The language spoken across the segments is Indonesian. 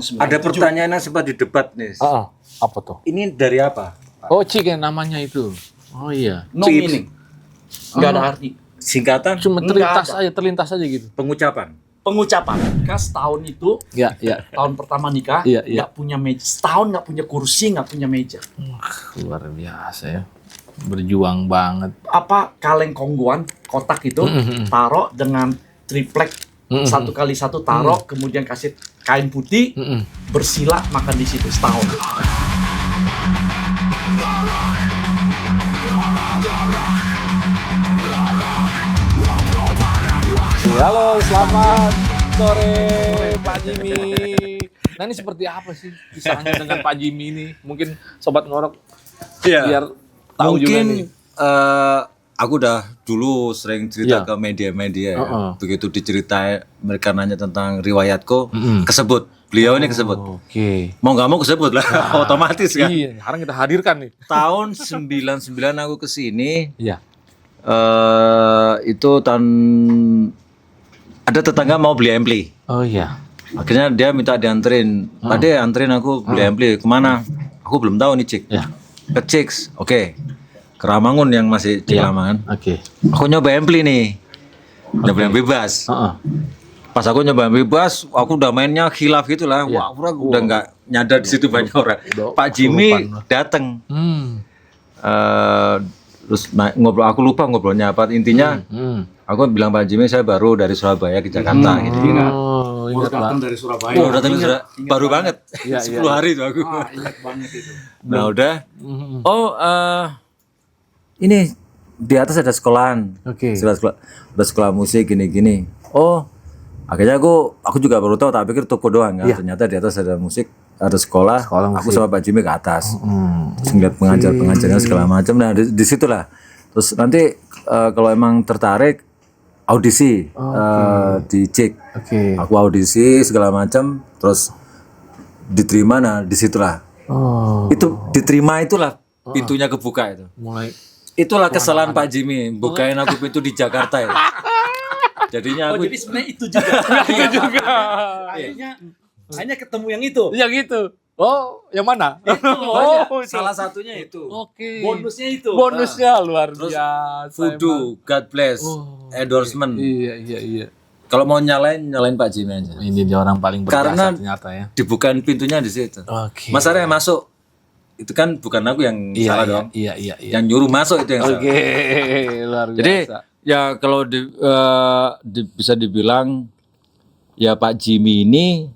Ada pertanyaan yang sempat di debat nih. Apa tuh? Ini dari apa? Oh, Cik yang namanya itu. Oh iya. No Chips. meaning. Nggak ada arti. Singkatan? Cuma Nggak terlintas aja gitu. Pengucapan. Pengucapan. Nikah setahun itu, Ya, ya. tahun pertama nikah, Iya, iya. nggak punya meja. Setahun nggak punya kursi, nggak punya meja. Luar biasa ya. Berjuang banget. Apa kaleng kongguan, kotak itu, taruh dengan triplek. Satu kali satu taruh, kemudian kasih kain putih, bersila makan di situ setahun. Halo, selamat sore Pak Jimmy. Nah, ini seperti apa sih kisahnya dengan Pak Jimmy ini? Mungkin Sobat Ngorok biar tahu juga nih. Mungkin aku udah dulu sering cerita Iya. ke media-media ya. Begitu diceritain mereka nanya tentang riwayatku, kesebut. Beliau ini kesebut. Oke. Mau nggak mau kesebut lah, otomatis kan. Iya, sekarang kita hadirkan nih. Tahun 99 aku kesini, Iya. itu tahun ada tetangga mau beli ampli. Oh iya. Akhirnya dia minta dianterin. Pade anterin aku beli ampli kemana? Aku belum tahu nih Cik. Ya. Ke Cix, oke. Ke Ramangun yang masih di Lamangan. Oke. Aku nyoba ampli nih. Nyoba yang bebas. Pas aku nyoba yang bebas, aku udah mainnya khilaf gitu lah. Wah, aku udah nggak nyadar di situ banyak orang. Pak Jimmy datang. Terus ngobrol, aku lupa ngobrolnya apa. Intinya, aku bilang Pak Jimmy saya baru dari Surabaya ke Jakarta gitu. Oh, ingat Pak. Dari Surabaya. Oh, datang baru banget. Iya, 10 hari tuh aku. Ingat banget itu. Nah, udah. Oh, ini di atas ada sekolahan. Oke. Udah sekolah musik gini-gini. Oh, akhirnya aku juga baru tahu, tak pikir toko doang kan. Ternyata di atas ada musik, ada sekolah. Aku sama Pak Jimmy ke atas. Terus ngeliat pengajarnya segala macam. Nah, di situlah. Terus nanti kalau emang tertarik audisi di Cik. Oke. Aku audisi segala macam, terus diterima. Nah, disitulah. Oh. Itu diterima itulah pintunya kebuka itu. Mulai. Itulah kesalahan Pak Jimmy, bukain aku pintu di Jakarta itu. Jadinya aku Jadi sebenarnya itu juga. Itu juga. Hanya ketemu yang itu. Ya gitu. Oh, yang mana? Oh, salah satunya itu. Oke. bonusnya itu. Bonusnya luar Terus biasa. Voodoo, God bless, endorsement. Iya. Kalau mau nyalain Pak Jimmy aja. Ini dia orang paling berjasa Karena ternyata ya. dibukain pintunya di situ. Oke. Masalahnya masuk itu kan bukan aku yang salah dong. Iya. Yang nyuruh masuk itu yang salah. Oke, luar biasa. Jadi ya kalau bisa dibilang ya Pak Jimmy ini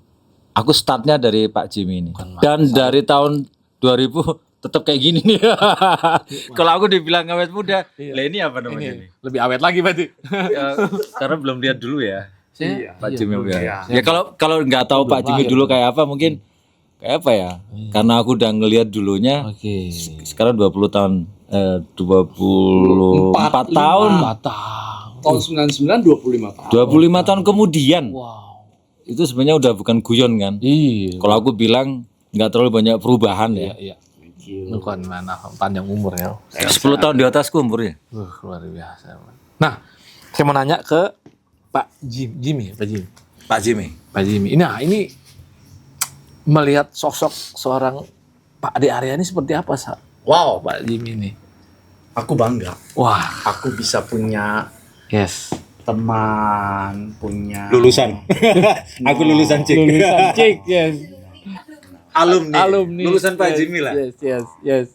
aku startnya dari Pak Jimmy ini. Dan dari tahun 2000 tetap kayak gini nih. Kalau aku dibilang awet muda, lah ini apa namanya ini? Lebih awet lagi berarti. Ya, karena belum lihat dulu ya. Pak Jimmy ya. Iya. Ya kalau nggak tahu Pak Jimmy dulu kayak apa mungkin kayak apa ya? Karena aku udah ngelihat dulunya. Oke. Sekarang 20 tahun 24 tahun. 4 tahun. Tahun 99 25 tahun. 25 tahun kemudian. Wow. Itu sebenarnya udah bukan guyon kan. Iya. Kalau aku bilang nggak terlalu banyak perubahan ya. Iya. Bukan mana panjang umur ya. 10 tahun di atasku umurnya. Luar biasa. Nah, saya mau nanya ke Pak Jimmy. Pak Jimmy. Nah, ini melihat sosok seorang Pak Ade Arya ini seperti apa, Sa? Wow, Pak Jimmy ini. aku bangga. Wah, Aku bisa punya yes. teman, punya Lulusan. Aku lulusan Cik. Cik, yes. Alumni. Lulusan Pak yes, Jimmy lah. Yes.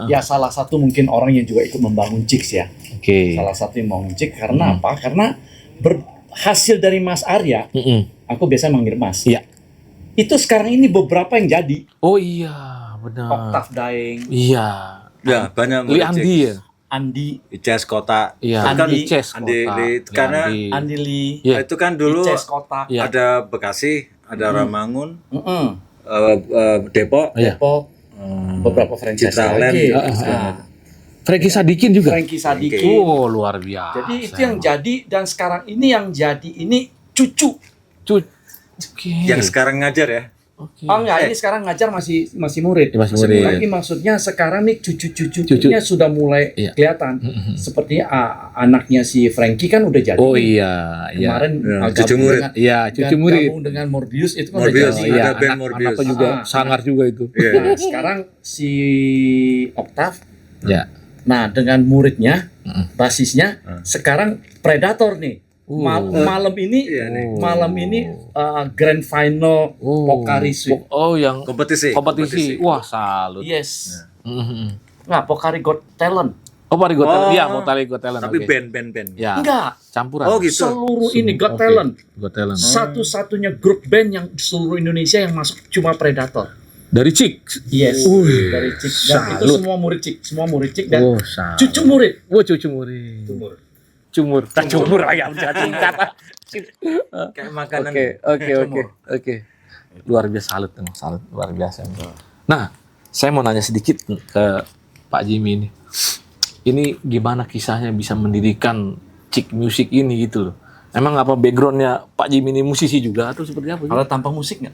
Ya salah satu mungkin orang yang juga ikut membangun Cix ya. Oke. Salah satu yang membangun Cix karena apa? Karena berhasil dari Mas Arya, aku biasa manggil Mas. Iya. Itu sekarang ini beberapa yang jadi. Oh iya, benar. Octave Daeng, Iya. Ya, banyak Li Andi ya? Andi, Ices Kota. Iya. Kan Andi, Ices Kota. Andi, karena Li Andi. Andi Lee, Iya. itu kan dulu Ices Kotak, Iya. ada Bekasi, ada Ramangun, Mm-mm. Depok, Iya. Depok, beberapa franchise Citraland. lagi. Frankie Sadikin juga. Frankie Sadikin. Oh, luar biasa. Jadi itu yang jadi dan sekarang ini yang jadi ini cucu. Oke. yang sekarang ngajar ya. Oke. Oh enggak, ini sekarang ngajar masih murid. Masih murid. Tapi maksudnya sekarang nih cucu-cucunya sudah mulai kelihatan. Seperti anaknya si Frankie kan udah jadi. Oh iya, Kemarin cucu murid. Cucu murid. Gabung dengan Morbius itu kan Morbius, udah jadi. ada band Morbius. Anaknya juga sangar juga itu. Nah, sekarang si Octave. Ya. Nah, dengan muridnya, basisnya sekarang Predator nih. Malam ini grand final Pocari Sweat. Oh, yang Kompetisi. Wah, salut. Yes. Mhm. Nah, Pocari Got Talent. Oh, Pocari Got Talent. Iya, Pocari Got Talent. Tapi oke. band. Ya. Enggak. Campuran. Oh gitu. Seluruh ini Got Oke. Talent. Got Talent. Satu-satunya grup band yang seluruh Indonesia yang masuk cuma Predator. Dari Cik. Yes. Dari Cik. Dan itu salut. semua murid Cik dan Salut. cucu murid. Cucu murid. Cumur ayam singkat. Kayak makanan. Oke. Luar biasa, salut luar biasa. Nah, saya mau nanya sedikit ke Pak Jimmy ini. Ini gimana kisahnya bisa mendirikan Cik Music ini gitu loh. Emang apa backgroundnya Pak Jimmy ini musisi juga atau seperti apa? Kalau tanpa musik nggak?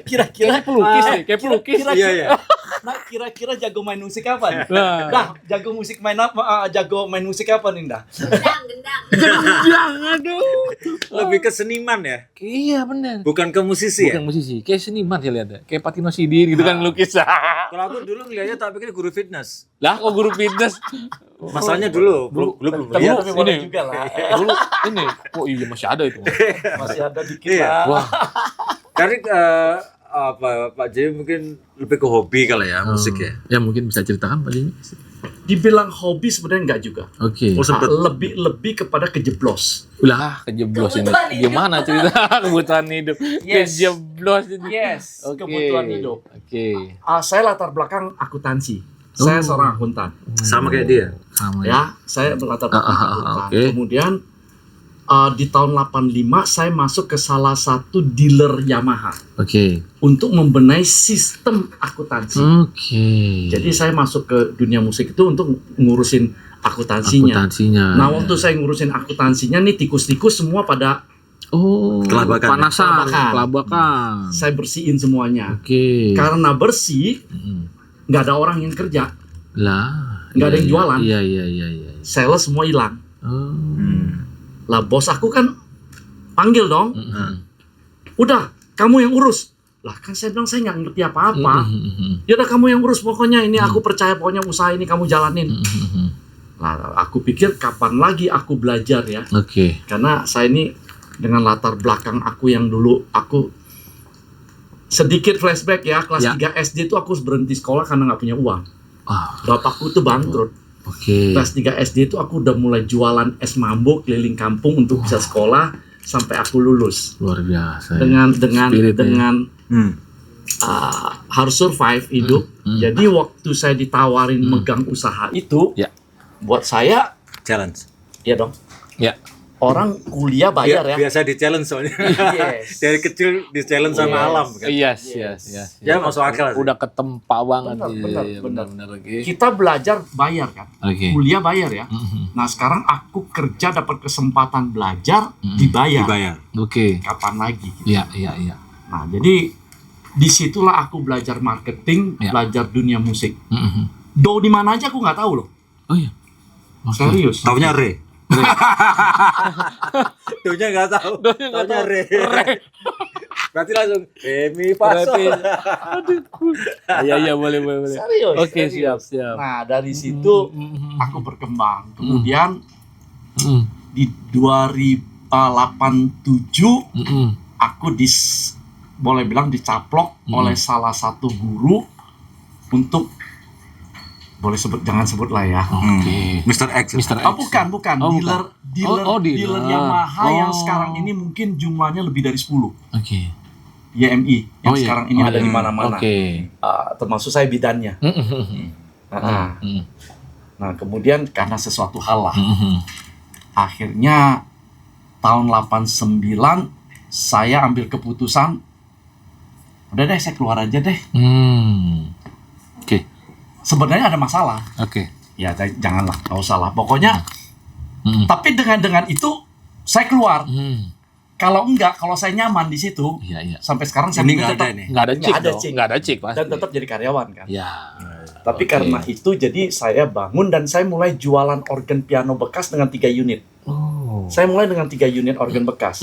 Kira-kira pelukis nih, kayak pelukis. Iya. Nah, kira-kira jago main musik apa nih? Nah. Dah, jago main musik apa nih, dah? Gendang, aduh. Lebih ke seniman ya, Iya benar. bukan ke musisi Bukan ya. musisi, kayak seniman saya lihat. Kayak Patino Sidir gitu kan lukis. Kalau aku dulu ngeliatnya tak pikir guru fitness. Lah kok guru fitness? Masalahnya dulu belum Tapi lihat. Tapi boleh ini. juga lah. Dulu ini, oh iya masih ada itu. Masih ada dikit Iya. lah. Wah, Karena Pak Jimmy mungkin lebih ke hobi kali ya musik ya. ya mungkin bisa ceritakan Pak Jimmy. Dibilang hobi sebenarnya enggak juga. Oke. Oh, sempet. Lebih kepada kejeblos. Ulah kejeblos ini. Gimana cerita kebutuhan hidup? Yes. Kejeblos ini. Yes, Oke. kebutuhan hidup. Oke. Saya latar belakang akuntansi. Saya seorang akuntan. Sama kayak dia. Sama ya. Ya, saya berlatar belakang akuntan. Oke. Kemudian di tahun 85 saya masuk ke salah satu dealer Yamaha Oke. untuk membenahi sistem akuntansi. Oke. Jadi saya masuk ke dunia musik itu untuk ngurusin akuntansinya. Nah, waktu saya ngurusin akuntansinya nih tikus-tikus semua pada Kelabakan. Panasan, kelabakan. saya bersihin semuanya. Oke. Karena bersih, nggak ada orang yang kerja. Lah, Nggak ada yang jualan. Iya. Sales semua hilang. Oh. Lah bos aku kan panggil dong. Udah, kamu yang urus. Lah kan saya bilang saya nggak ngerti apa-apa. Ya udah kamu yang urus pokoknya ini aku percaya pokoknya usaha ini kamu jalanin. Lah aku pikir kapan lagi aku belajar ya. Oke. Karena saya ini dengan latar belakang aku yang dulu aku sedikit flashback ya kelas Ya. 3 SD itu aku berhenti sekolah karena nggak punya uang. Ah, Bapakku tuh bangkrut. oke. Kelas 3 SD itu aku udah mulai jualan es mambo keliling kampung untuk bisa sekolah sampai aku lulus. Luar biasa. Ya. Dengan Hmm. harus survive hidup. Jadi waktu saya ditawarin megang usaha itu, Ya. buat saya Challenge. ya dong. Ya. Orang kuliah bayar ya. Biasa di challenge soalnya. Yes. Dari kecil di challenge sama Yes. alam kan. Yes. Ya masuk akal sih. Udah ketempa banget. Benar, Iya, benar. Oke. Kita belajar bayar kan. Oke. Kuliah bayar ya. Nah sekarang aku kerja dapat kesempatan belajar dibayar. Oke. Kapan lagi? Iya. Nah jadi disitulah aku belajar marketing, Ya. belajar dunia musik. Do di mana aja aku nggak tahu loh. Oh iya. Serius. Taunya Re. Taunya nggak tahu. Taunya Re. Berarti langsung mi fa sol. Iya boleh. Serius. Oke, serius. siap. Nah dari situ aku berkembang. Kemudian di 2087 aku boleh bilang dicaplok oleh salah satu guru untuk jangan sebut lah ya. Oke. Mr. X. Bukan Oh, dealer dealer. Yamaha yang sekarang ini mungkin jumlahnya lebih dari 10. Oke. YMI yang sekarang ini ada di mana-mana. Oke. Termasuk saya bidannya. Nah, kemudian karena sesuatu hal lah. Akhirnya tahun 89 saya ambil keputusan udah deh saya keluar aja deh. Oke. Sebenarnya ada masalah. Oke. Ya janganlah, nggak usah lah. Pokoknya tapi dengan itu saya keluar. Kalau saya nyaman di situ, sampai sekarang saya Ini tetap Nggak ada cik. Nggak ada cik pasti. dan tetap jadi karyawan kan. Ya. Tapi karena itu jadi saya bangun dan saya mulai jualan organ piano bekas dengan 3 unit. Oh. Saya mulai dengan 3 unit organ bekas.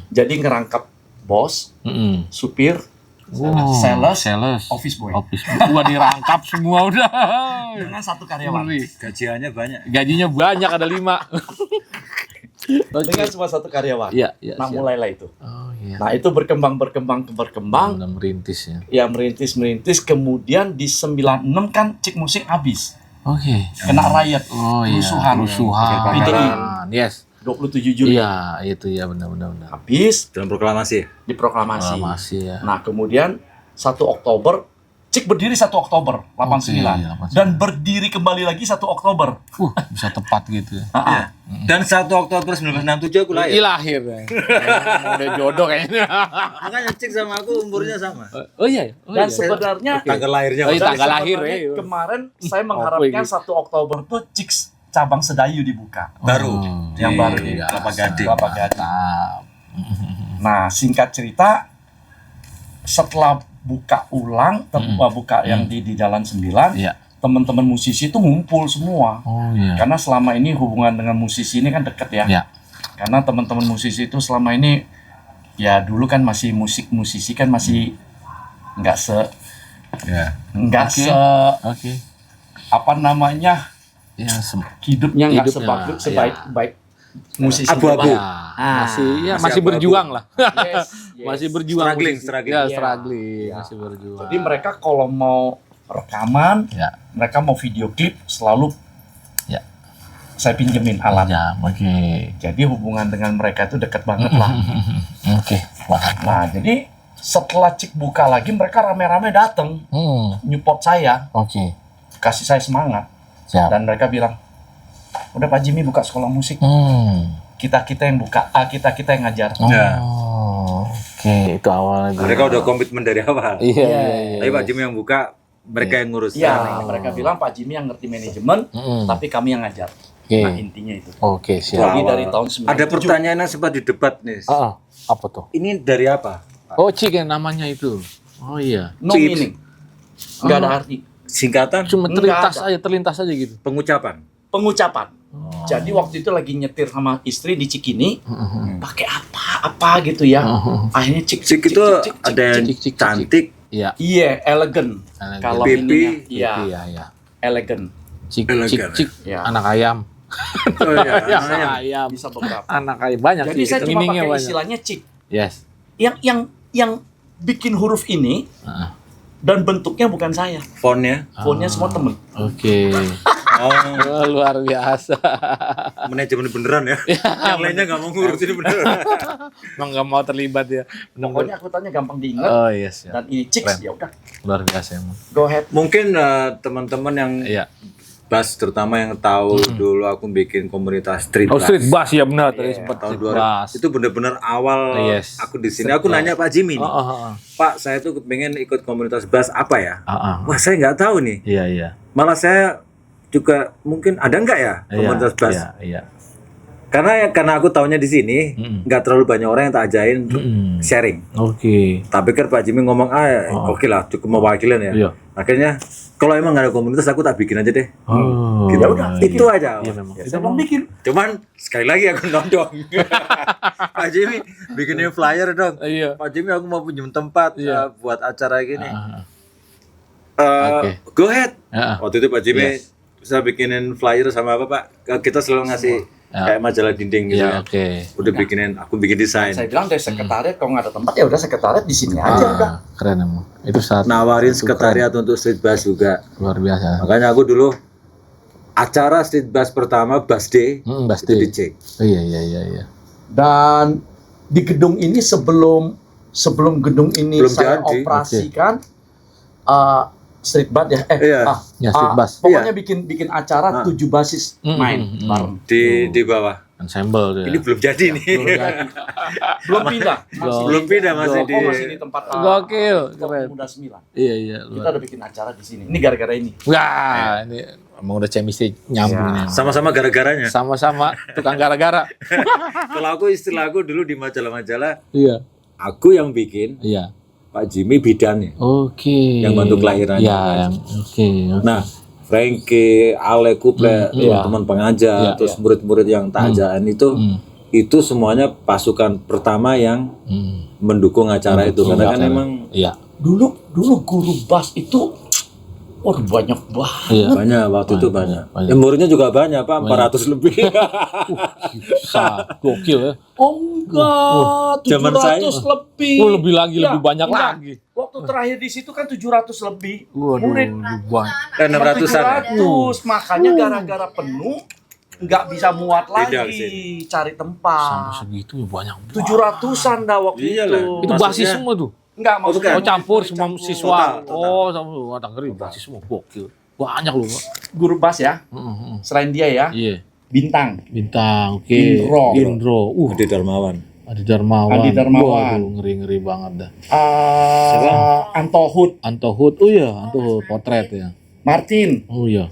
Jadi ngerangkap bos, supir, sales, office boy. Gua dirangkap semua udah. Dengan 1 karyawan. Gajiannya banyak. Gajinya banyak, ada 5. Dengan cuma 1 karyawan. Iya, Nah, siap. mulailah itu. Oh iya. Nah, itu berkembang. Udah merintis ya. Ya merintis. Kemudian di 96 kan Cik Musik habis. Oke. Kena riot, Oh iya. kerusuhan. PTI. Yes. 27 Juli. Iya, itu ya benar. Habis Dalam proklamasi. diproklamasi. Masih ya. Nah, kemudian 1 Oktober, Cik berdiri 1 Oktober 89. Oke, 89. Dan berdiri kembali lagi 1 Oktober. Bisa tepat gitu ya. Iya. Dan 1 Oktober 1967 aku lahir. Lahir ya. Udah jodoh kayaknya. Makanya Cik sama aku umurnya sama. Oh iya. Dan sebenarnya Tanggal lahirnya. Oh, iya. dan tanggal lahir, sebenarnya ya. kemarin saya mengharapkan 1 Oktober tuh Cik cabang Sedayu dibuka. Baru. Yang baru di di Kelapa Gading. Kelapa Gading. Mantap. Nah, singkat cerita, setelah buka ulang, buka yang di Jalan 9, Iya. teman-teman musisi itu ngumpul semua. Oh iya. Karena selama ini hubungan dengan musisi ini kan deket ya. Iya. Karena teman-teman musisi itu selama ini, ya dulu kan masih musisi kan masih nggak Ya. Oke. apa namanya, Ya, hidupnya nggak Hidupnya, sebaik musisi. Abu-abu. depan. masih berjuang lah. Yes. Masih berjuang. Struggling, musisi. struggling. Ya, Iya. struggling. Iya. Masih berjuang. Jadi mereka kalau mau rekaman, Ya. mereka mau video klip selalu Ya. saya pinjemin alat. Ya, oke. Jadi hubungan dengan mereka itu dekat banget lah. Oke. Wah. Nah, jadi setelah Cik buka lagi, mereka rame-rame datang nyupport saya, Oke. kasih saya semangat. Siap. Dan mereka bilang, udah Pak Jimmy buka sekolah musik, kita yang buka, kita yang ngajar. Ya. Oke, itu awalnya. Mereka udah komitmen dari awal. Iya. Tapi Pak Jimmy yang buka, mereka yang ngurus. Iya, mereka bilang Pak Jimmy yang ngerti manajemen, tapi kami yang ngajar. Oke. Nah, intinya itu. Oke, siap. Jadi dari tahun 97. Ada pertanyaan yang sempat di debat nih. Apa tuh? Ini dari apa? Oh, Cik yang namanya itu. Oh iya. No meaning. Nggak ada arti. Singkatan Cuma terlintas aja gitu. pengucapan. Pengucapan. Jadi waktu itu lagi nyetir sama istri di Cikini, pakai apa gitu ya. Akhirnya Cik itu ada yang cik. cantik. Iya. Iya, elegan. Kalau Pipi. ininya, iya, Iya. elegan. Cik. Ya. Anak ayam. Oh iya, Anak ayam. Bisa beberapa. Anak ayam banyak Jadi sih. saya cuma Meaningnya pakai banyak. istilahnya cik. Yes. Yang bikin huruf ini dan bentuknya bukan saya. fontnya. Fontnya semua temen. Oke. Oh, Luar biasa. manajemen beneran ya. Yang lainnya nggak mau ngurus ini beneran. Emang nggak mau terlibat ya. Pokoknya aku tanya gampang diingat. Oh yes. Dan ini cik, Keren. ya udah. Luar biasa emang. Go ahead. Mungkin teman-teman yang Iya. bass terutama yang tahu dulu aku bikin komunitas street Oh, bass. street bass ya benar tadi sempat Tahun street 2000. bass. Itu benar-benar awal Yes. aku di sini. Aku nanya Pak Jimmy nih. Pak, saya tuh pengen ikut komunitas bass apa ya? Wah, saya nggak tahu nih. Iya. Malah saya juga mungkin ada nggak ya komunitas bass? Iya. Karena aku taunya di sini nggak terlalu banyak orang yang tak ajain untuk sharing. Oke. Tak pikir Pak Jimmy ngomong oke lah cukup mewakilin ya. Iya. Akhirnya kalau emang nggak ada komunitas aku tak bikin aja deh. Oh. Gitu. Udah itu aja. Iya memang. Ya, saya mau bikin. Cuman sekali lagi aku nodong. Pak Jimmy bikinin flyer dong. Iya. Pak Jimmy aku mau pinjam tempat buat acara gini. Oke. Go ahead. Heeh. Waktu itu Pak Jimmy bisa bikinin flyer sama apa Pak? Kita selalu ngasih kayak majalah dinding gitu Iya, ya. oke. Udah aku bikin desain. Saya bilang dari sekretariat kalau nggak ada tempat ya udah sekretariat di sini aja udah. Keren emang. Itu saat Nawarin sekretariat untuk street bass juga. luar biasa. Makanya aku dulu acara street bass pertama Bass Day Pasti. itu di Cek. Iya. Dan di gedung ini sebelum gedung ini Belum saya jadi. operasikan street bass ya. Ya, street bass. Pokoknya bikin acara 7 basis main bareng. Di bawah. Ensemble dia. Ini belum jadi nih. Belum pindah. Belum pindah masih di. Masih di tempat Gokil, keren. Muda 9. Iya. Kita udah bikin acara di sini. Ini gara-gara ini. Wah, ini emang udah chemistry nyambung nih. Sama-sama gara-garanya. Sama-sama tukang gara-gara. Kalau istilah aku dulu di majalah-majalah, Iya. aku yang bikin, Iya. Pak Jimmy bidannya. Oke. Yang bantu kelahirannya. Iya, oke. Nah, Frankie, Ale, Kuple, teman-teman pengajar, terus murid-murid yang tajaan itu semuanya pasukan pertama yang mendukung acara itu karena kan emang Iya. Dulu guru bass itu banyak banget. Iya. banyak waktu itu banyak. Yang muridnya juga banyak, Pak, 400 lebih. Gokil ya. Oh enggak, 700 Zaman saya. lebih. Lebih lagi, Ya, lebih banyak enggak. lagi. Waktu terakhir di situ kan 700 lebih. Waduh, Murid lebih banyak. 600-an. 700, makanya gara-gara penuh nggak bisa muat Pindah ke lagi cari tempat. Segitu ya banyak. 700-an dah waktu Iyalah. itu. Itu basis semua tuh. Enggak maksudnya. Oh, campur semua siswa. Total. Oh, sama Tangerang basis semua. Gokil. Banyak loh, Pak. Guru bass ya. Selain dia ya, Iya. Bintang. Bintang, oke. Indro. Indro. Adi Darmawan. Adi Darmawan. Adi Darmawan. Waduh, ngeri-ngeri banget dah. Antohut, Antohut. Oh iya, Antohut potret ya. Martin, Oh iya.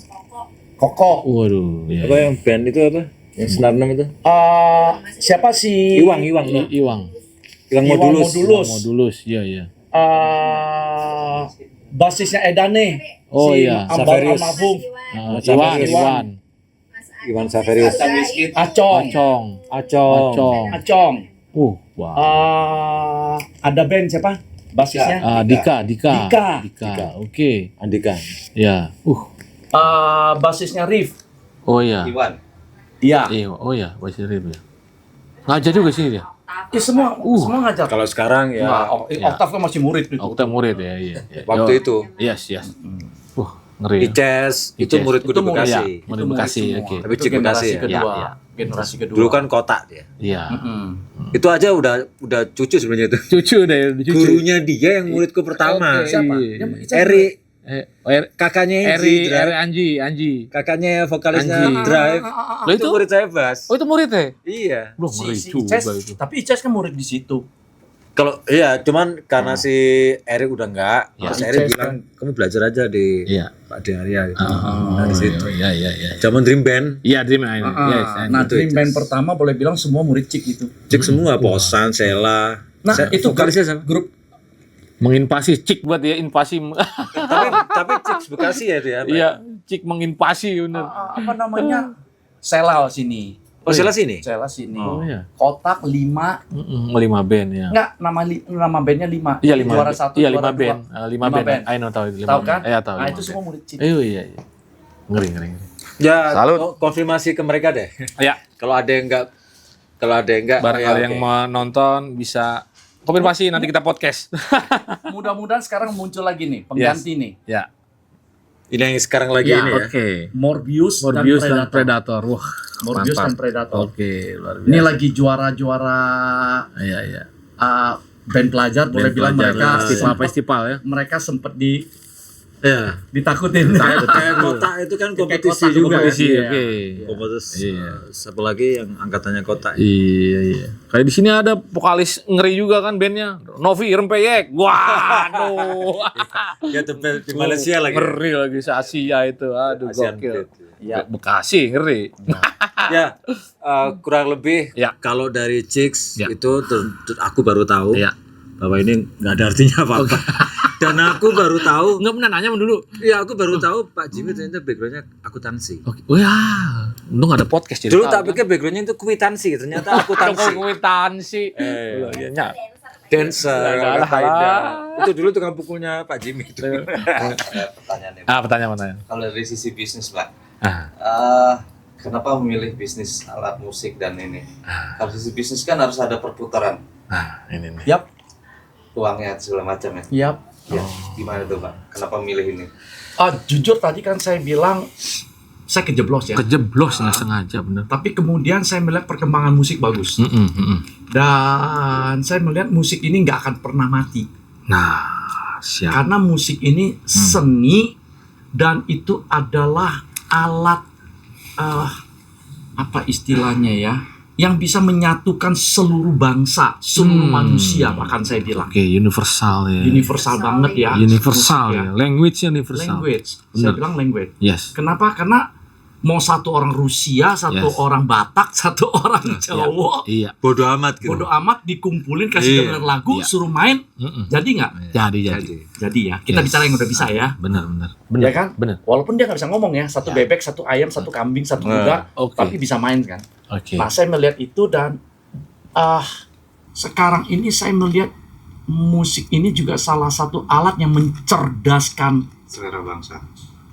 Koko. Waduh, iya. Apa yang band itu apa? Yang senarnem itu? Siapa sih? Iwang. Iwang. Iwang Modulus. Modulus, iya. Basisnya Edane. Oh si iya, Ambar Saverius. Almarhum. Iwan Saverius. Acong. Acong. Wah. Ada band siapa? Basisnya? Dika. Dika. Oke. Andika. Ya. Basisnya Rif. Oh iya. Iya. Oh iya, Basir Rib ya. Ngajar juga sini dia. Ya, semua ngajar. Kalau sekarang ya Oktav kan masih murid itu. Okta murid ya, iya. waktu itu Yes. Ngeri. Ices itu Ices. muridku di Bekasi. Murid Bekasi, oke. Tapi Cik Bekasi ya. Iya. Generasi kedua. Dulu kan kotak dia. Iya. Itu aja udah cucu sebenarnya itu. Cucu deh, cucu. Gurunya dia yang muridku pertama. Oke. Siapa? Iya. Eri, Eri kakaknya Eri Drive. Anji. Kakaknya vokalisnya Anji. Drive. Lo Itu itu? murid saya Bas. Oh itu murid ya? Iya. Belum ngeri Si juga Ices, itu. tapi Ices kan murid di situ. Kalau iya, cuman karena si Erik udah enggak, Ya, terus Erik bilang kamu belajar aja di Iya. Pak Arya gitu. Dari situ. Iya. Zaman Dream Band, Iya, Dream ini. Yes. Nah, itu Dream Band pertama boleh bilang semua murid Cik itu. cek semua Posan, Sela. Nah, itu vokalisnya siapa? grup Menginvasi Cik buat ya invasi. tapi Cik Bekasi ya itu ya. Pak? Iya, Cik menginvasi bener. apa namanya? Sela sini. Oh, Sela sini. Sela sini. Oh iya. Kotak 5. 5 band ya. Enggak, nama bandnya 5. Iya 5. Juara 1, Iya juara 5 band. 2. 5 band. I know tahu itu 5. Tahu kan? Iya tahu. Nah, 5 itu semua murid Cik. Iya. Ngeri. Ya, Salut. konfirmasi ke mereka deh. Ya, Kalau ada yang enggak barang ya, yang menonton bisa konfirmasi nanti kita podcast. Mudah-mudahan sekarang muncul lagi nih pengganti nih. Ya. Ini yang sekarang lagi Ya, ini ya. Oke. Morbius dan dan Predator. Predator. Wah, Morbius mantap. dan Predator. Oke, luar biasa. Ini lagi juara-juara Iya. band pelajar boleh bilang mereka festival ya. mereka sempat Ya. ditakutin. Kayak kota itu kan kompetisi kota, juga. kompetisi. Oke. Ya. Kompetisi. Iya. Siapa lagi yang angkatannya kota? Iya. Kayak di sini ada vokalis ngeri juga kan bandnya. Novi Rempeyek. Waduh. Ya di Malaysia lagi. Ngeri lagi se Asia itu. Aduh Asian gokil. Beat. Ya. Bekasi ngeri. Ya, kurang lebih Ya. kalau dari Chicks Ya. itu aku baru tahu Iya. bahwa ini nggak ada artinya apa-apa. Dan aku baru tahu, Enggak pernah nanya dulu. ya aku baru tahu Pak Jimmy ternyata backgroundnya akuntansi. Oke. Oh ya. Untung ada podcast jadi. Dulu tahu, tak pikir backgroundnya itu kwitansi, ternyata akuntansi. Kwitansi. Iya. Dancer, Alah. Al-Qaeda. Itu dulu tukang pukulnya Pak Jimmy itu. Pertanyaannya. Pertanyaan. Kalau dari sisi bisnis, Pak, Ah. kenapa memilih bisnis alat musik dan ini? Kalau sisi bisnis kan harus ada perputaran Ini nih. Yap. uangnya segala macam ya. Yap. Ya, gimana tuh, Pak? Kenapa memilih ini? Jujur tadi kan saya bilang saya kejeblos ya. Kejeblos nggak sengaja bener. Tapi kemudian saya melihat perkembangan musik bagus. Dan saya melihat musik ini nggak akan pernah mati. Nah, siap. Karena musik ini seni dan itu adalah alat apa istilahnya ya? yang bisa menyatukan seluruh bangsa, seluruh manusia, bahkan saya bilang. Oke, universal ya. Universal banget ya. Universal musik ya. Language universal. Language. Benar. Saya bilang language. Yes. Kenapa? Karena mau satu orang Rusia, satu Yes. orang Batak, satu orang Jawa, Iya. Bodoh amat gitu. bodo amat dikumpulin kasih denger lagu, Iya. suruh main, jadi nggak? Jadi. Jadi ya. Kita Yes. bicara yang udah bisa ya. Benar. Ya kan? Benar. Walaupun dia nggak bisa ngomong ya, satu bebek, satu ayam, satu kambing, satu kuda, Oke. tapi bisa main kan. Oke. Nah, saya melihat itu dan sekarang ini saya melihat musik ini juga salah satu alat yang mencerdaskan Selera bangsa.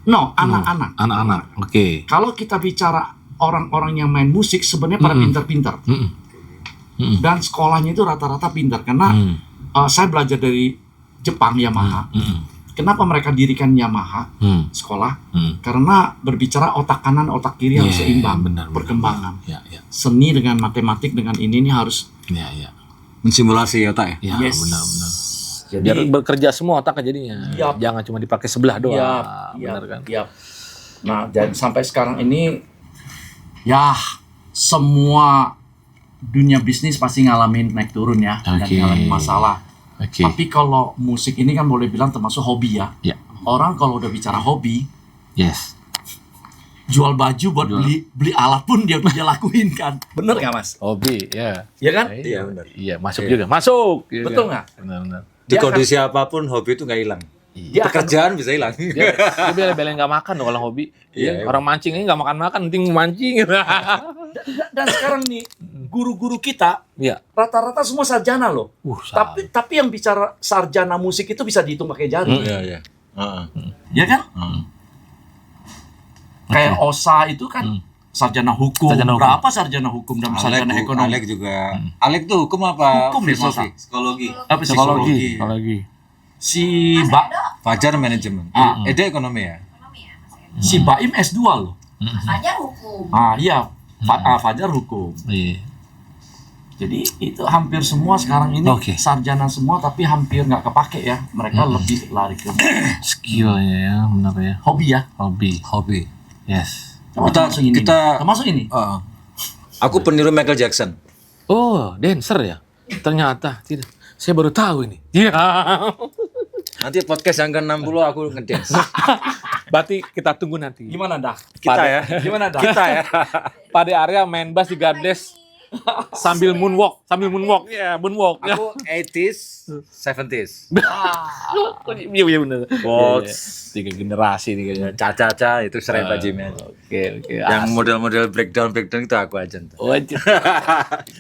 anak-anak. Anak-anak. Oke. Kalau kita bicara orang-orang yang main musik sebenarnya pada pintar-pintar. Dan sekolahnya itu rata-rata pintar karena saya belajar dari Jepang, Yamaha. Kenapa mereka dirikan Yamaha sekolah? Karena berbicara otak kanan, otak kiri harus seimbang, benar. perkembangan. Ya. Seni dengan matematik dengan ini harus Ya. Mensimulasi otak ya. Ya, Yes. benar. jadi Biar bekerja semua otaknya jadinya. Yap. Jangan cuma dipakai sebelah doang. Benar Benar kan? Nah, dan sampai sekarang ini ya semua dunia bisnis pasti ngalamin naik turun ya dan Oke. ngalamin masalah. Oke. Tapi kalau musik ini kan boleh bilang termasuk hobi ya. Ya. Orang kalau udah bicara hobi, Yes. jual baju buat beli alat pun dia lakuin kan. Bener nggak Mas? Hobi, ya. Ya kan? Iya, benar. Iya, masuk juga. Masuk. Iya Betul kan? nggak? Benar. Di Dia kondisi apapun hobi itu nggak hilang. Dia akan, Pekerjaan bisa hilang. Dia bela-belain nggak makan loh kalau hobi. Iya, Orang mancing ini nggak makan, penting mancing. dan sekarang nih guru-guru kita Iya. rata-rata semua sarjana loh. Salah. Tapi yang bicara sarjana musik itu bisa dihitung pakai jari. Iya, iya. Heeh. Ya kan? Kayak OSA itu kan sarjana hukum. Sarjana hukum. Berapa sarjana hukum dan sarjana ekonomi? Alek juga. Alek tuh hukum apa? Hukum ya, Filosofi. masa? Psikologi. Apa psikologi? Psikologi. Si Fajar manajemen. Ede ekonomi ya. si Baim S2 loh. Fajar hukum. Iya. Fajar hukum. Iya. Jadi itu hampir semua sekarang ini Oke. sarjana semua tapi hampir nggak kepake ya. Mereka lebih lari ke Skillnya ya, benar ya. hobi ya. Hobi. Yes. Termasuk ini. kita- Termasuk ini. Heeh. Aku peniru Michael Jackson. Oh, dancer ya? Ternyata tidak. Saya baru tahu ini. Iya. Nanti podcast yang ke-60 aku ngedance. Berarti kita tunggu nanti. Gimana dah? Kita ya. Gimana dah? Kita ya. Pada area main bass di Gardes sambil moonwalk. Ya, moonwalk. Ya. Aku 80s, 70s. Iya benar. Box. Tiga generasi nih kayaknya. Caca-caca itu sering Pak Jimmy aja. Oke. Yang model-model breakdown itu aku aja. wajib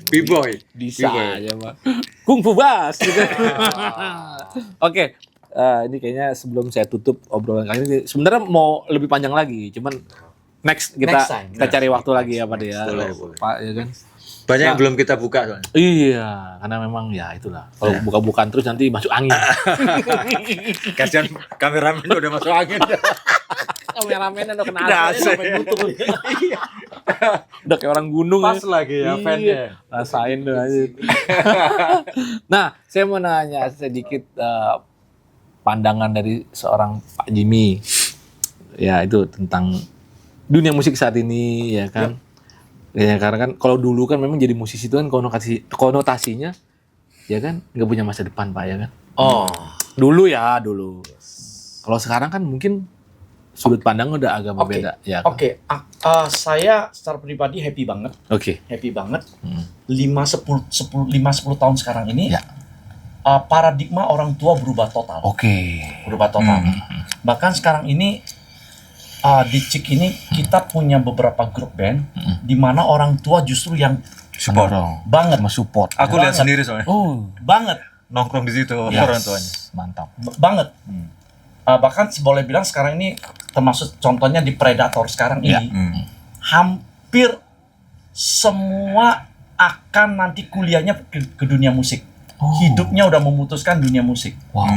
B-boy. bisa B-boy. aja, Pak. Kung Fu Bass gitu. Oke. Ini kayaknya sebelum saya tutup obrolan kali ini sebenarnya mau lebih panjang lagi, cuman next Next time. kita cari waktu lagi ya Pak ya. Boleh. Pak ya kan. Banyak yang belum kita buka soalnya. Iya, karena memang ya itulah. Kalau buka-bukaan terus nanti masuk angin. Kasihan kameramen udah masuk angin. Kameramen udah kena Kena AC, AC. sampai nutup. Udah kayak orang gunung. Pas lagi ya, Iya. fan-nya. Rasain tuh aja. Nah, saya mau nanya sedikit pandangan dari seorang Pak Jimmy. Ya, itu tentang dunia musik saat ini ya kan. Ya, karena kan kalau dulu kan memang jadi musisi itu kan konotasinya ya kan nggak punya masa depan Pak ya kan. Oh. Dulu. Kalau sekarang kan mungkin sudut pandang udah agak Oke. berbeda ya. Oke, saya secara pribadi happy banget, Oke. happy banget. 5-10 tahun sekarang ini, Ya. paradigma orang tua berubah total, Oke. berubah total. Bahkan sekarang ini di Cik ini kita punya beberapa grup band di mana orang tua justru yang Support. banget, Support. Aku lihat Banget. sendiri soalnya. Oh, banget, Nongkrong di situ yes. orang tuanya. Mantap. banget. Bahkan boleh bilang sekarang ini termasuk contohnya di Predator sekarang Ya. ini, hampir semua akan nanti kuliahnya ke dunia musik. Hidupnya udah memutuskan dunia musik. Wow.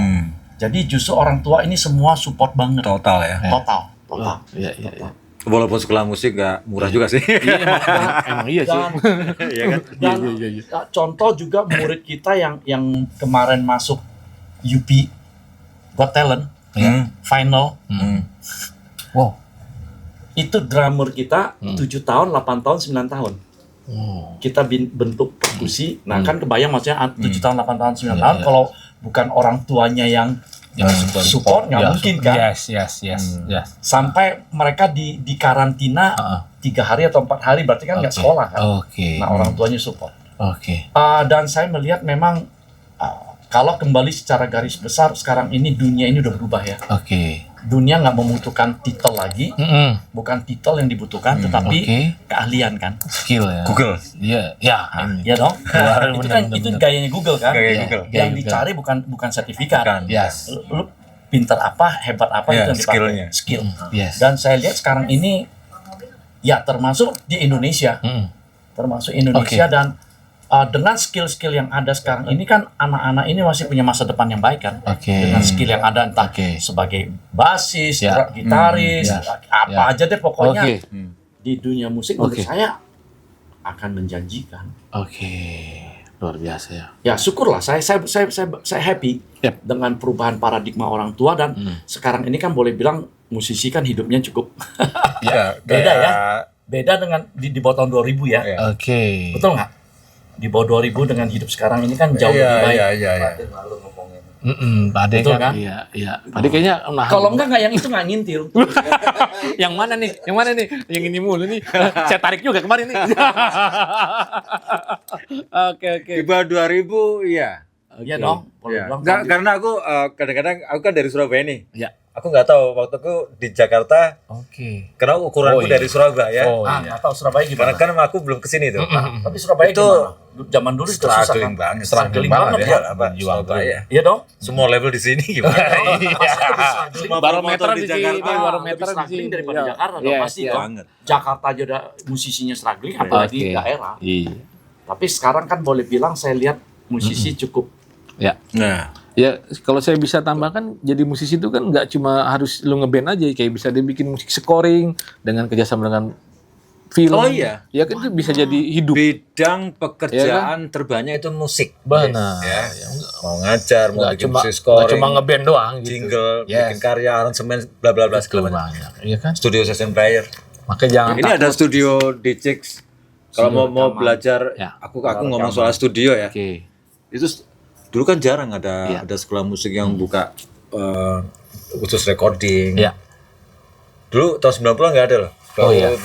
Jadi justru orang tua ini semua support banget. Total ya. Total. Iya. Walaupun sekolah musik gak murah juga sih. Emang iya sih. Dan, Iya kan? dan Iya. contoh juga murid kita yang kemarin masuk UP Got Talent final, Wow. itu drummer kita 7 tahun, 8 tahun, 9 tahun. Kita bentuk perkusi. Nah kan kebayang maksudnya 7 tahun, 8 tahun, 9 tahun kalau bukan orang tuanya yang support nggak mungkin kan. Yes. Sampai mereka di karantina 3 hari atau 4 hari, berarti kan nggak sekolah kan. Nah orang tuanya support. Dan saya melihat memang kalau kembali secara garis besar sekarang ini dunia ini udah berubah ya. Dunia nggak membutuhkan titel lagi, bukan titel yang dibutuhkan, tetapi keahlian kan. Skill ya. Google. Ya dong. Itu kan itu gayanya Google kan. Yang dicari bukan sertifikat. Lu pintar apa, hebat apa itu yang dipakai. Skill. Dan saya lihat sekarang ini ya termasuk di Indonesia. Termasuk Indonesia dan dengan skill-skill yang ada sekarang ini kan anak-anak ini masih punya masa depan yang baik kan. Dengan skill yang ada entah sebagai basis, gitaris, apa aja deh pokoknya di dunia musik menurut saya akan menjanjikan. Luar biasa ya. Ya syukurlah saya happy dengan perubahan paradigma orang tua dan sekarang ini kan boleh bilang musisi kan hidupnya cukup beda ya. Beda dengan di bawah tahun 2000 ya. Betul nggak? Di bawah 2000 dengan hidup sekarang ini kan jauh lebih baik. Pade kan? Iya. Pade kayaknya kalau enggak yang itu nggak ngintil. Yang mana nih? Yang ini mulu nih. Saya tarik juga kemarin nih. Oke. Di bawah 2000 iya. Iya dong. Karena aku kadang-kadang aku kan dari Surabaya nih. Iya. Aku nggak tahu waktu aku di Jakarta. Karena ukuranku dari Surabaya. Nggak tahu Surabaya gimana. Karena kan aku belum kesini tuh. Tapi Surabaya itu zaman dulu itu susah kan. Struggling banget ya. Surabaya. Iya dong. Semua level di sini gimana? Barometer di Jakarta. Barometer di sini daripada Jakarta dong pasti banget. Jakarta aja udah musisinya struggling, apalagi daerah. Tapi sekarang kan boleh bilang saya lihat musisi cukup. Ya, kalau saya bisa tambahkan, jadi musisi itu kan nggak cuma harus lu ngeband aja, kayak bisa dibikin musik scoring dengan kerjasama dengan film. Ya kan itu bisa jadi hidup. Bidang pekerjaan terbanyak itu musik. Benar. Mau ngajar, mau bikin musik Nggak scoring, cuma ngeband doang. jingle, bikin karya, aransemen, bla bla bla segala macam. Iya kan? Studio session player. Makanya jangan Ini ada studio di Cix. Kalau mau belajar, aku ngomong soal studio ya. Itu dulu kan jarang ada sekolah musik yang buka khusus recording. Dulu tahun 90-an nggak ada loh.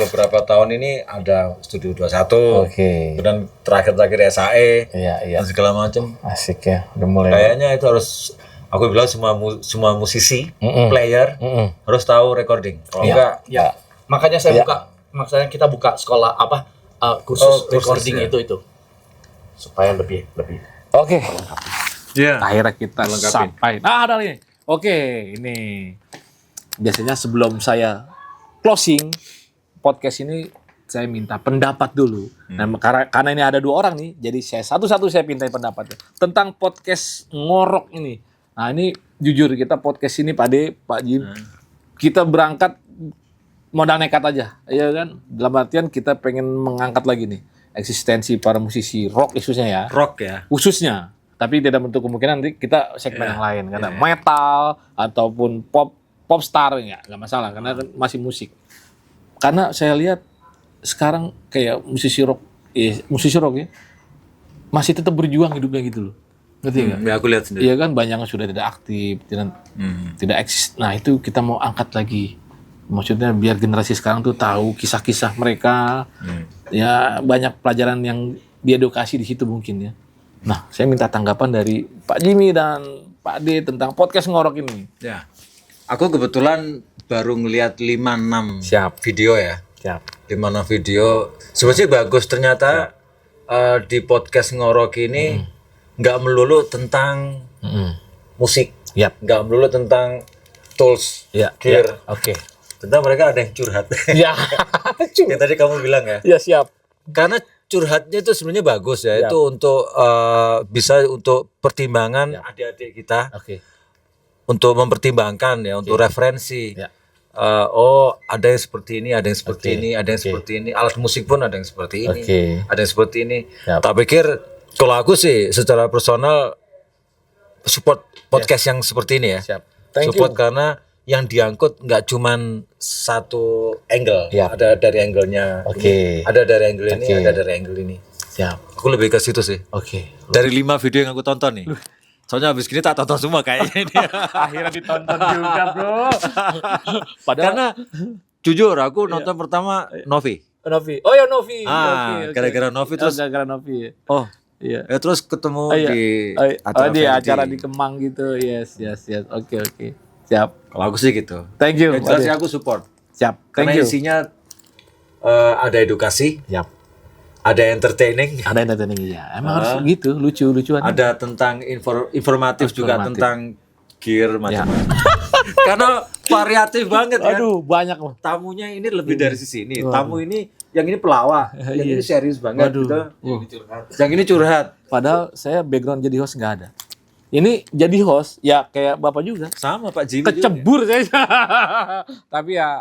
Beberapa tahun ini ada Studio 21. Kemudian terakhir SAE dan segala macam. Asik ya, udah mulai. Kayaknya itu harus, aku bilang semua musisi, player harus tahu recording. Kalau enggak, Makanya saya maksudnya kita buka sekolah kursus recording itu supaya lebih. Akhirnya kita sampai. Ada nih. Ini biasanya sebelum saya closing podcast ini saya minta pendapat dulu. Nah, karena ini ada 2 orang nih, jadi saya satu-satu saya minta pendapatnya tentang podcast ngorok ini. Nah, ini jujur kita podcast ini Pak Jim, kita berangkat modal nekat aja, ya kan? Dalam artian kita pengen mengangkat lagi nih eksistensi para musisi rock khususnya ya. Khususnya. Tapi tidak menutup kemungkinan nanti kita segmen yang lain karena metal ataupun pop star nggak masalah karena masih musik. Karena saya lihat sekarang kayak musisi rock ya masih tetap berjuang hidupnya gitu loh. Ngerti nggak? Ya aku lihat sendiri. Iya kan banyak yang sudah tidak aktif, tidak eksis. Nah itu kita mau angkat lagi. Maksudnya biar generasi sekarang tuh tahu kisah-kisah mereka. Ya banyak pelajaran yang diedukasi di situ mungkin ya. Nah, saya minta tanggapan dari Pak Jimmy dan Pak D tentang podcast ngorok ini. Ya, aku kebetulan baru ngelihat 5-6 video ya. 5-6 video, sebenarnya bagus ternyata. Di podcast ngorok ini nggak melulu tentang musik, nggak melulu tentang tools, gear. Tentang mereka ada yang curhat. Yang tadi kamu bilang ya. Ya siap. Karena curhatnya itu sebenarnya bagus ya. Itu untuk bisa untuk pertimbangan adik-adik kita. Untuk mempertimbangkan ya, untuk referensi. Ada yang seperti ini, ada yang seperti ini, ada yang seperti ini. Alat musik pun ada yang seperti ini, ada yang seperti ini. Tak pikir kalau aku sih secara personal support podcast yang seperti ini ya. Support karena yang diangkut nggak cuman satu angle, Iya. ada dari angle-nya, Oke. ini, ada dari angle ini, Oke. ada dari angle ini. Siap. Aku lebih ke situ sih. Oke. Dari 5 video yang aku tonton nih. Soalnya habis gini tak tonton semua kayaknya ini. Akhirnya ditonton juga, Bro. Padahal Karena jujur aku nonton pertama Novi. Novi. Oh ya Novi. Gara-gara Novi terus gara-gara Novi. oh Iya. ya terus ketemu Oh, iya. di Di Verdi. acara di Kemang gitu. Yes. Oke. Siap. Kalau aku sih gitu. Thank you. Yang jelas Ade. sih aku support. Siap. Karena Thank you. isinya ada edukasi, Siap. ada entertaining, Ada entertaining ya. Emang harus gitu, lucu-lucuan. ada tentang informatif juga Informatif. tentang gear macam-macam. Karena variatif banget kan. Aduh, banyak loh. Tamunya ini lebih dari sisi ini. Tamu ini yang ini pelawak, yang ini serius banget Waduh. gitu. Yang ini curhat. Padahal saya background jadi host nggak ada. Ini jadi host ya kayak Bapak juga. Sama Pak Jimmy juga. Kecebur saya. Tapi ya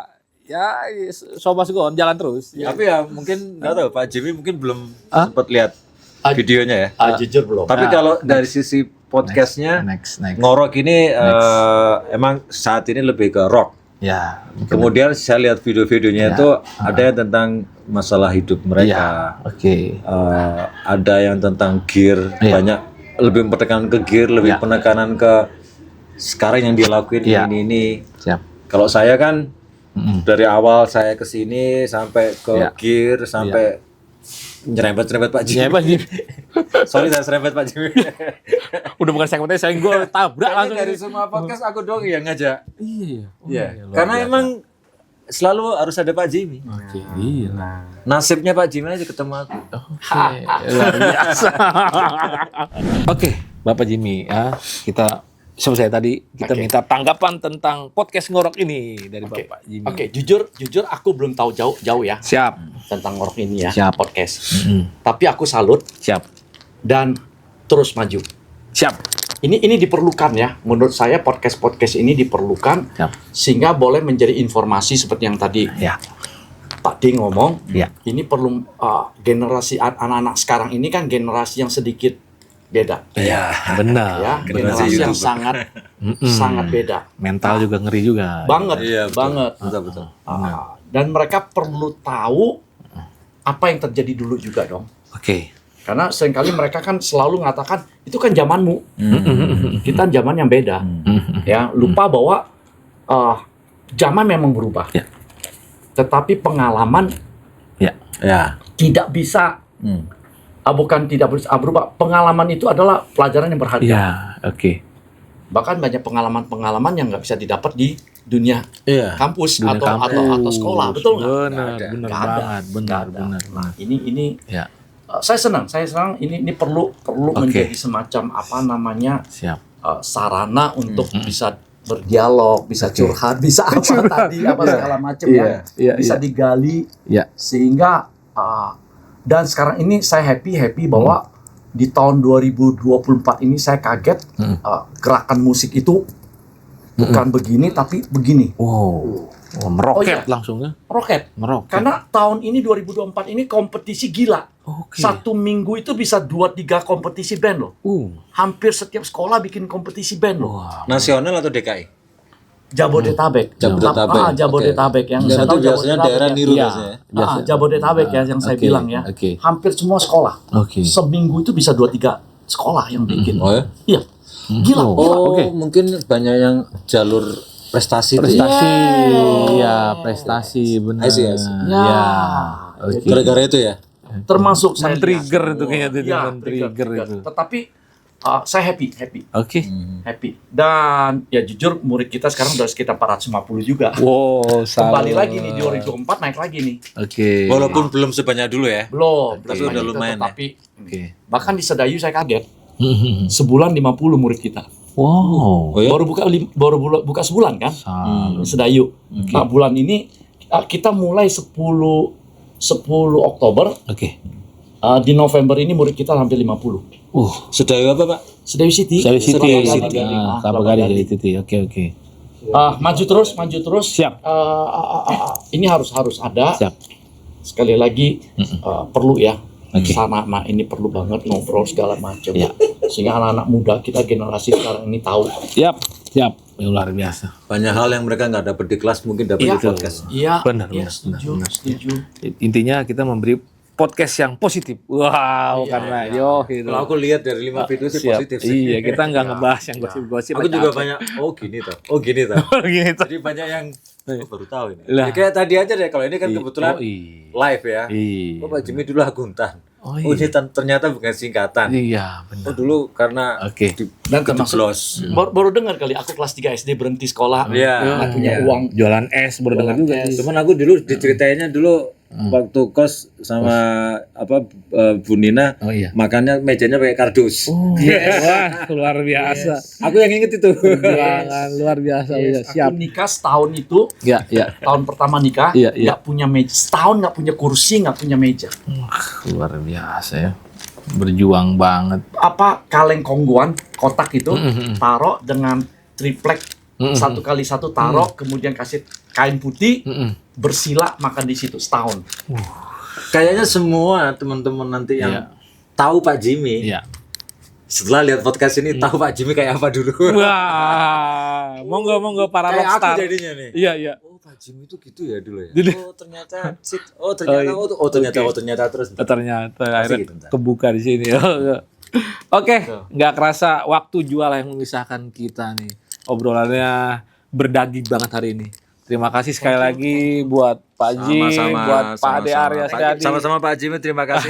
so far go on, jalan terus. Tapi ya mungkin nggak tahu Pak Jimmy mungkin belum Ah? sempat lihat videonya ya. Jujur belum. Tapi kalau dari sisi podcastnya Next. ngorok ini emang saat ini lebih ke rock. Ya. Kemudian saya lihat video-videonya itu ada yang tentang masalah hidup mereka. Oke. Ada yang tentang gear, Iya. banyak lebih penekanan ke gear, lebih penekanan ke sekarang yang dia lakuin Iya. ini. Siap. Kalau saya kan Mm-mm. dari awal saya ke sini sampai ke Iya. gear sampai nyerempet-nyerempet Pak Jimmy. Ya, Pak Jimmy. Sorry saya serempet Pak Jimmy. Udah bukan segmennya saya gue tabrak Kayaknya langsung dari semua podcast aku dong yang ngajak. Iya. Iya. Karena emang selalu harus ada Pak Jimmy. Oke, iya. Nasibnya Pak Jimmy aja ketemu aku. Oke, luar biasa. Oke, Bapak Jimmy, ya kita seperti saya tadi kita minta tanggapan tentang podcast ngorok ini dari Bapak Jimmy. Oke, jujur aku belum tahu jauh ya Siap. tentang ngorok ini ya, Siap. podcast. Tapi aku salut Siap. dan terus maju. Siap. Ini diperlukan ya. Menurut saya podcast ini diperlukan Siap. sehingga boleh menjadi informasi seperti yang tadi Ya. Pak D ngomong. Ya. Ini perlu generasi anak-anak sekarang ini kan generasi yang sedikit beda. Iya, benar. Ya, generasi yang sangat beda. Mental juga ngeri juga. Banget, Iya, betul. banget. Betul. Dan mereka perlu tahu apa yang terjadi dulu juga dong. Oke. Karena seringkali mereka kan selalu mengatakan itu kan zamanmu, kita zaman yang beda, ya lupa bahwa zaman memang berubah, Ya. tetapi pengalaman Ya. tidak bisa, bukan tidak bisa berubah. Pengalaman itu adalah pelajaran yang berharga. Ya, oke. Bahkan banyak pengalaman yang nggak bisa didapat di dunia Iya. kampus Dunia atau sekolah, betul nggak? Benar, ada. benar Nggak ada. banget, benar, Nggak ada. benar. Nah, ini Ya, saya senang ini perlu Oke. menjadi semacam apa namanya siap. sarana untuk bisa berdialog, bisa curhat, bisa apa tadi apa segala macam ya, Iya, bisa iya. digali Ya. sehingga dan sekarang ini saya happy bahwa di tahun 2024 ini saya kaget gerakan musik itu bukan begini tapi begini, Wow. Oh, meroket iya. langsung ya. roket. Meroket. Karena tahun ini 2024 ini kompetisi gila. Oke. Satu minggu itu bisa 2-3 kompetisi band loh. Hampir setiap sekolah bikin kompetisi band loh. Wah. Nasional atau DKI? Jabodetabek. Jabodetabek. Jabodetabek yang Dan saya itu tahu biasanya Jabodetabek daerah ya. niru Iya. biasanya. Jabodetabek ya yang saya Oke, bilang ya. oke. Hampir semua sekolah. Oke. Seminggu itu bisa 2-3 sekolah yang bikin. Oh ya? Iya. Gila. Oh, Oke. mungkin banyak yang jalur prestasi itu ya? Prestasi, ya prestasi benar. I see. Ya. Ya. Oke. Gara-gara itu ya? Termasuk saya Men-trigger lihat. itu kayaknya tuh, Iya, men-trigger itu. Tetapi saya happy. Oke. Happy. Dan ya jujur murid kita sekarang udah sekitar 450 juga. Wow, Kembali lagi nih di 2024 naik lagi nih. Oke. Walaupun belum sebanyak dulu ya? Belum. Tapi belum udah lagi, lumayan ya? Tapi Oke. bahkan di Sedayu saya kaget. Sebulan 50 murid kita. Wow. Oh ya? Baru buka sebulan kan? Salut. Sedayu. Nah, bulan ini kita mulai 10 Oktober. Oke. Di November ini murid kita hampir 50. Sedayu apa Pak? Sedayu City. Dari City. Kelapa Gading. Kelapa Gading dari City. Oke. Maju terus. Siap. Ini harus ada. Siap. Sekali lagi perlu ya. Oke. Sana ini perlu banget ngobrol segala macam. Ya. Sehingga anak-anak muda kita generasi sekarang ini tahu. Siap. Yang luar biasa. Banyak hal yang mereka nggak dapat di kelas mungkin dapat di podcast. Iya, Benar, iya, benar, setuju, benar. setuju. Intinya kita memberi podcast yang positif. Wow, karena gitu. Kalau aku lihat dari 5 video sih Siap. positif sih. Iya, kita nggak ngebahas yang gosip-gosip. Aku juga banyak, gini toh. gitu. Jadi banyak yang baru tahu ini. Lah. Ya, kayak tadi aja deh, kalau ini kan kebetulan live ya. Iya. Oh, Pak Jimmy dulu akuntan. Oh, Oh, ini ternyata bukan singkatan. Iya, Oh, benar. dulu karena Oke. Dan termasuk kejeblos. baru dengar kali aku kelas 3 SD berhenti sekolah, Iya. nggak punya uang. Jualan es baru dengar juga. Cuman aku dulu diceritainnya dulu waktu kos sama Bu Nina, Oh iya. makannya mejanya pakai kardus. Wah, luar biasa. Aku yang inget itu. Perjuangan luar biasa. Siap. Aku nikah setahun itu, Ya, ya. tahun pertama nikah, Iya, iya. nggak punya meja, setahun nggak punya kursi, nggak punya meja. Luar biasa ya. Berjuang banget. Apa kaleng kongguan kotak itu taruh dengan triplek 1x1 taruh, kemudian kasih kain putih, bersila makan di situ setahun. Kayaknya semua teman-teman nanti yang tahu Pak Jimmy, Iya. setelah lihat podcast ini tahu Pak Jimmy kayak apa dulu. Wah, monggo para Kayak aku rockstar. jadinya nih. Iya, iya. Oh, Pak Jimmy itu gitu ya dulu ya. Dulu. Oh, ternyata shit. Oh, ternyata terus. Ternyata akhirnya gitu, ntar. kebuka di sini. Oke, nggak kerasa waktu jual yang memisahkan kita nih. Obrolannya berdaging banget hari ini. Terima kasih sekali lagi buat Pak Ji, buat Pak Ade Arya Setiadi. Sama-sama Pak Jimmy, terima kasih.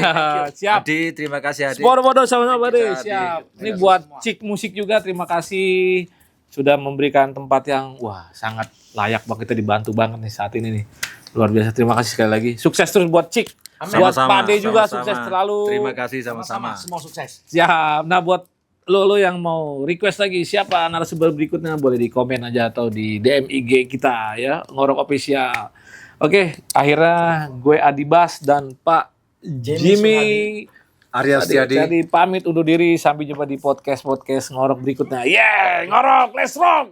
Siap. Adi, terima kasih Adi. Bodo sama-sama Pak Ade, Adi. siap. Ini buat Cik Musik juga, terima kasih sudah memberikan tempat yang wah sangat layak banget, kita dibantu banget nih saat ini nih. Luar biasa, terima kasih sekali lagi. Sukses terus buat Cik. Buat Pak Ade juga sukses selalu. Terima kasih sama-sama. Semua sukses. Siap. Nah buat lo yang mau request lagi siapa narasumber berikutnya boleh di komen aja atau di DM IG kita ya, Ngorok Official. Oke, akhirnya gue Adibas dan Pak Jimmy Arya Setiadi. Jadi pamit undur diri, sampai jumpa di podcast Ngorok berikutnya. Yeah, Ngorok, let's rock.